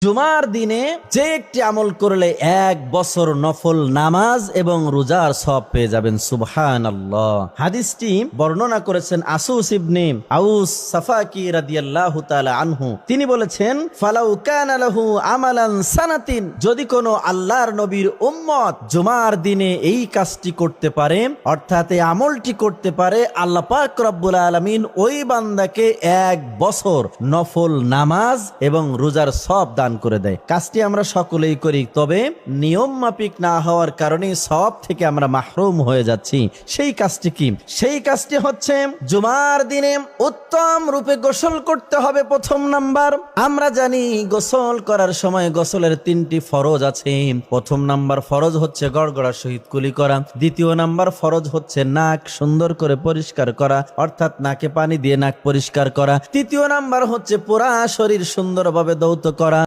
জুমার দিনে যে একটি আমল করলে 1 বছর নফল নামাজ এবং রোজার সওয়াব পেয়ে যাবেন। সুবহানাল্লাহ। হাদিসটি বর্ণনা করেছেন আসুস ইবনে আউস সাফাকি রাদিয়াল্লাহু তাআলা আনহু। তিনি বলেছেন, ফালাউ কানা লাহু আমালান সানাতিন, যদি কোনো আল্লাহর নবীর উম্মত জুমার দিনে এই কাজটি করতে পারে, অর্থাৎ এই আমলটি করতে পারে, আল্লাহ পাক রব্বুল আলামিন ওই বান্দাকে 1 বছর নফল নামাজ এবং রোজার সওয়াব দান করে দেয়। কাজটি আমরা সকলেই করি, তবে নিয়ম মাফিক না হওয়ার কারণে সওয়াব থেকে আমরা মাহরুম হয়ে যাচ্ছি। সেই কাজটি কি? সেই কাজটি হচ্ছে জুমার দিনে উত্তম রূপে গোসল করতে হবে। প্রথম নাম্বার, আমরা জানি গোসল করার সময় গোসলের 3টি ফরজ আছে। প্রথম নাম্বার ফরজ হচ্ছে গড়গড়ার সহিত কুলি করা। দ্বিতীয় নাম্বার ফরজ হচ্ছে নাক সুন্দর করে পরিষ্কার করা, অর্থাৎ নাকে পানি দিয়ে নাক পরিষ্কার করা। তৃতীয় নাম্বার হচ্ছে পুরা শরীর সুন্দরভাবে ধৌত করা।